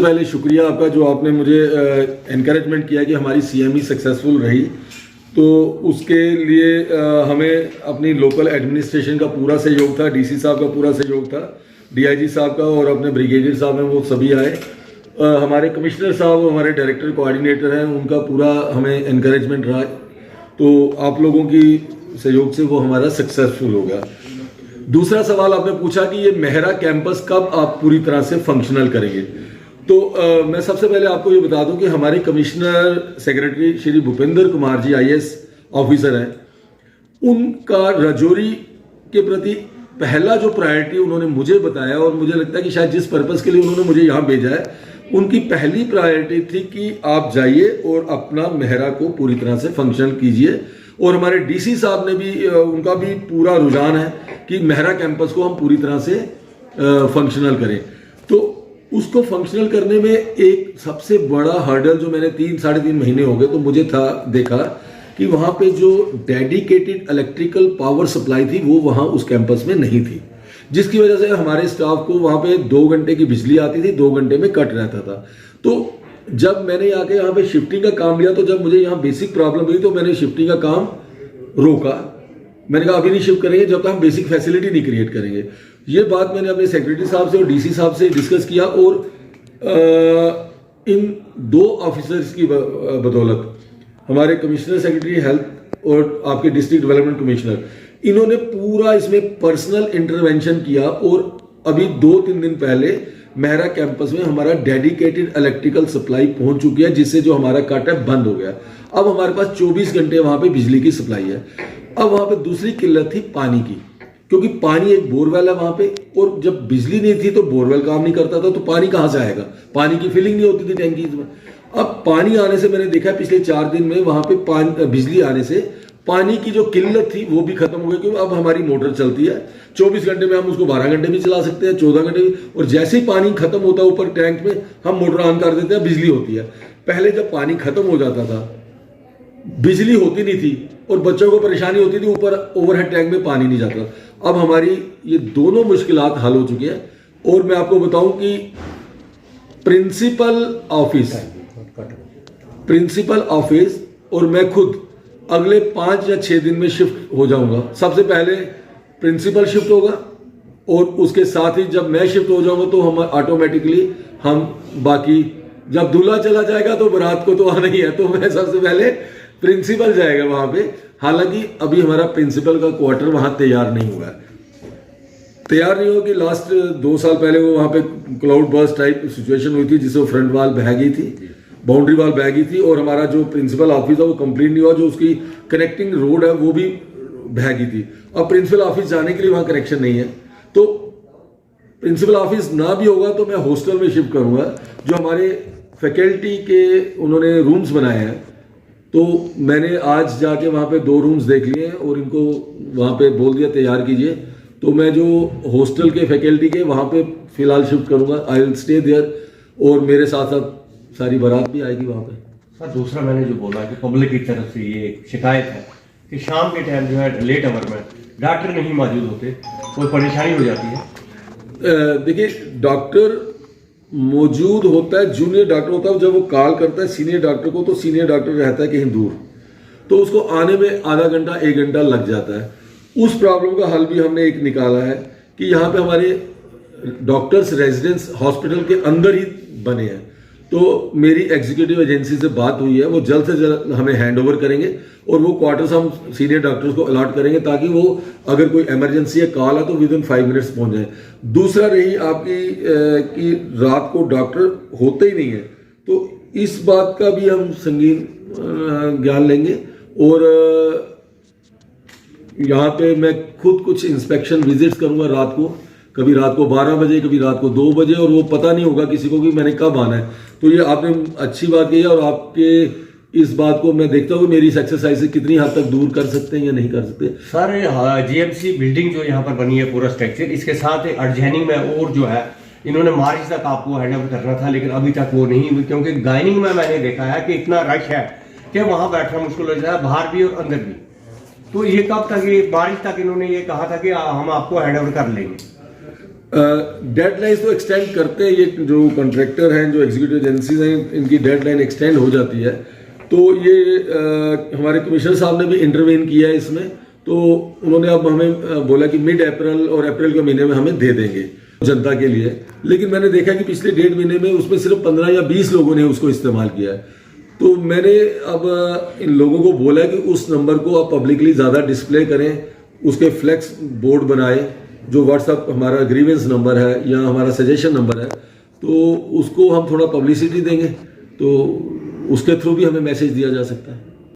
पहले शुक्रिया आपका जो आपने मुझे एनकरेजमेंट किया कि हमारी सीएमई सक्सेसफुल रही। तो उसके लिए हमें अपनी लोकल एडमिनिस्ट्रेशन का पूरा सहयोग था, डीसी साहब का पूरा सहयोग था, डीआईजी साहब का, और अपने ब्रिगेडियर साहब हैं वो सभी आए। हमारे कमिश्नर साहब, हमारे डायरेक्टर कोऑर्डिनेटर हैं, उनका पूरा हमें एनकरेजमेंट रहा। तो आप लोगों की सहयोग से वो हमारा सक्सेसफुल हो गया। दूसरा सवाल आपने पूछा कि ये मेहरा कैंपस कब आप पूरी तरह से फंक्शनल करेंगे। तो मैं सबसे पहले आपको ये बता दूं कि हमारे commissioner secretary Shri Bhupendra Kumar ji IAS officer हैं, उनका राजौरी के प्रति पहला जो प्रायोरिटी उन्होंने मुझे बताया, और मुझे लगता है कि शायद जिस पर्पस के लिए उन्होंने मुझे यहाँ भेजा है, उनकी पहली प्रायोरिटी थी कि आप जाइए और अपना मेहरा को पूरी तरह से फंक्शनल कीजिए। और हमारे डीसी साहब ने भी, उनका भी पूरा रुझान है कि मेहरा कैंपस को हम पूरी तरह से फंक्शनल करें। तो उसको फंक्शनल करने में एक सबसे बड़ा हर्डल जो मैंने 3-3.5 महीने हो गए तो मुझे था देखा कि वहाँ पे जो डेडिकेटेड इलेक्ट्रिकल पावर सप्लाई थी वो वहाँ उस कैंपस में नहीं थी, जिसकी वजह से हमारे स्टाफ को वहाँ पे 2 घंटे की बिजली आती थी, 2 घंटे में कट रहता था। तो जब मैंने आके यहाँ पे शिफ्टिंग का काम लिया, तो जब मुझे यहाँ बेसिक प्रॉब्लम हुई तो मैंने शिफ्टिंग का काम रोका। मैंने कहा अभी नहीं शिफ्ट करेंगे जब तक हम बेसिक फैसिलिटी नहीं क्रिएट करेंगे। ये बात मैंने अपने सेक्रेटरी साहब से और डीसी साहब से डिस्कस किया, और इन 2 ऑफिसर्स की बदौलत हमारे कमिश्नर सेक्रेटरी हेल्थ और आपके डिस्ट्रिक्ट डेवलपमेंट कमिश्नर, इन्होंने पूरा इसमें पर्सनल इंटरवेंशन किया। और अभी 2-3 दिन पहले मेहरा कैंपस में हमारा डेडिकेटेड इलेक्ट्रिकल सप्लाई पहुंच चुकी है, जिससे जो हमारा कट है बंद हो गया। अब हमारे पास 24 घंटे वहां पे बिजली की सप्लाई है। अब वहां पे दूसरी किल्लत थी पानी की, क्योंकि पानी एक बोरवेल है वहां पे, और जब बिजली नहीं थी तो बोरवेल काम नहीं करता था, तो पानी कहां से आएगा, पानी की फिलिंग नहीं होती थी टैंकीज में। अब पानी आने से मैंने देखा पिछले 4 दिन में वहां पे बिजली आने से पानी की जो किल्लत थी वो भी खत्म हो गई, क्योंकि अब हमारी मोटर चलती है 24 घंटे में, हम उसको 12 घंटे भी चला सकते हैं, 14 घंटे भी, और जैसे ही पानी खत्म होता है ऊपर टैंक में हम मोटर ऑन कर देते हैं, बिजली होती है। पहले जब पानी खत्म हो जाता था बिजली होती नहीं थी और बच्चों को परेशानी होती थी, ऊपर ओवरहेड टैंक में पानी नहीं जाता। अब हमारी ये दोनों मुश्किलात हल हो चुकी है। और मैं आपको बताऊं कि प्रिंसिपल ऑफिस और मैं खुद अगले 5 या 6 दिन में शिफ्ट हो जाऊंगा। सबसे पहले प्रिंसिपल शिफ्ट होगा, और उसके साथ ही जब मैं शिफ्ट हो जाऊंगा तो हम ऑटोमेटिकली हम बाकी, जब दूल्हा चला जाएगा तो बारात को तो आना ही है, तो मैं सबसे पहले प्रिंसिपल जाएगा वहां पे। हालांकि अभी हमारा प्रिंसिपल का क्वार्टर वहां तैयार नहीं हुआ है, तैयार नहीं हो कि लास्ट 2 साल पहले वो वहां पे क्लाउड बर्स्ट टाइप सिचुएशन हुई थी, जिससे फ्रंट वाल बह गई थी, बाउंड्री वाल बह गई थी, और हमारा जो प्रिंसिपल ऑफिस है वो कंप्लीट नहीं हुआ, जो उसकी कनेक्टिंग रोड है वो भी बह गई थी। अब प्रिंसिपल ऑफिस जाने के लिए वहां कनेक्शन नहीं है, तो प्रिंसिपल ऑफिस ना भी होगा तो मैं हॉस्टल में शिफ्ट करूंगा। जो हमारे फैकल्टी के उन्होंने रूम्स बनाए हैं, तो मैंने आज जाके वहां पे 2 रूम्स देख लिए हैं और इनको वहां पे बोल दिया तैयार कीजिए। तो मैं जो हॉस्टल के फैकल्टी के वहां पे फिलहाल शिफ्ट करूंगा, आई विल स्टे देयर, और मेरे साथ साथ सारी बारात भी आएगी वहां पे। सर दूसरा मैंने जो बोला कि पब्लिक की तरफ से ये शिकायत है कि शाम के टाइम जो है लेट आवर में डॉक्टर नहीं मौजूद होते, कोई परेशानी हो जाती है। देखिए, डॉक्टर मौजूद होता है, जूनियर डॉक्टर होता है, जब वो कॉल करता है सीनियर डॉक्टर को, तो सीनियर डॉक्टर रहता है कहीं दूर, तो उसको आने में आधा घंटा 1 घंटा लग जाता है। उस प्रॉब्लम का हल भी हमने एक निकाला है कि यहाँ पे हमारे डॉक्टर्स रेजिडेंस हॉस्पिटल के अंदर ही बने हैं। तो मेरी एग्जीक्यूटिव एजेंसी से बात हुई है, वो जल्द से जल्द हमें हैंड ओवर करेंगे और वो क्वार्टर्स हम सीनियर डॉक्टर्स को अलॉट करेंगे, ताकि वो अगर कोई इमरजेंसी या कॉल है तो विद इन 5 मिनट्स पहुंच जाए। दूसरा रही आपकी कि रात को डॉक्टर होते ही नहीं है, तो इस बात का भी हम संगीन ज्ञान लेंगे। और यहाँ पे मैं खुद कुछ इंस्पेक्शन विजिट्स करूंगा रात को, कभी रात को 12 बजे, कभी रात को 2 बजे, और वो पता नहीं होगा किसी को कि मैंने कब आना है। तो ये आपने अच्छी बात कही है, और आपके इस बात को मैं देखता हूँ मेरी इस एक्सरसाइज से कितनी हद तक दूर कर सकते हैं या नहीं कर सकते। सर जीएमसी बिल्डिंग जो यहाँ पर बनी है पूरा स्ट्रक्चर, इसके साथ अर्जैनिंग में और जो है इन्होंने मार्च तक आपको हैंड ओवर करना था, लेकिन अभी तक वो नहीं हुई, क्योंकि गाइनिंग में मैंने देखा है कि इतना रश है कि वहाँ बैठना मुश्किल हो जाता है, बाहर भी और अंदर भी। तो ये कब तक, ये मार्च तक इन्होंने ये कहा था कि हम आपको हैंड ओवर कर लेंगे। डेडलाइन तो एक्सटेंड करते हैं, ये जो कॉन्ट्रैक्टर हैं, जो एग्जीक्यूटिव एजेंसीज हैं, इनकी डेडलाइन एक्सटेंड हो जाती है। तो ये हमारे कमिश्नर साहब ने भी इंटरवेन किया है इसमें, तो उन्होंने अब हमें बोला कि मिड अप्रैल और अप्रैल के महीने में हमें दे देंगे जनता के लिए। लेकिन मैंने देखा कि पिछले 1.5 महीने में उसमें सिर्फ 15 या 20 लोगों ने उसको इस्तेमाल किया है। तो मैंने अब इन लोगों को बोला कि उस नंबर को आप पब्लिकली ज़्यादा डिस्प्ले करें, उसके फ्लैक्स बोर्ड बनाए, जो व्हाट्सअप हमारा ग्रीवेंस नंबर है या हमारा सजेशन नंबर है, तो उसको हम थोड़ा पब्लिसिटी देंगे, तो उसके थ्रू भी हमें मैसेज दिया जा सकता है।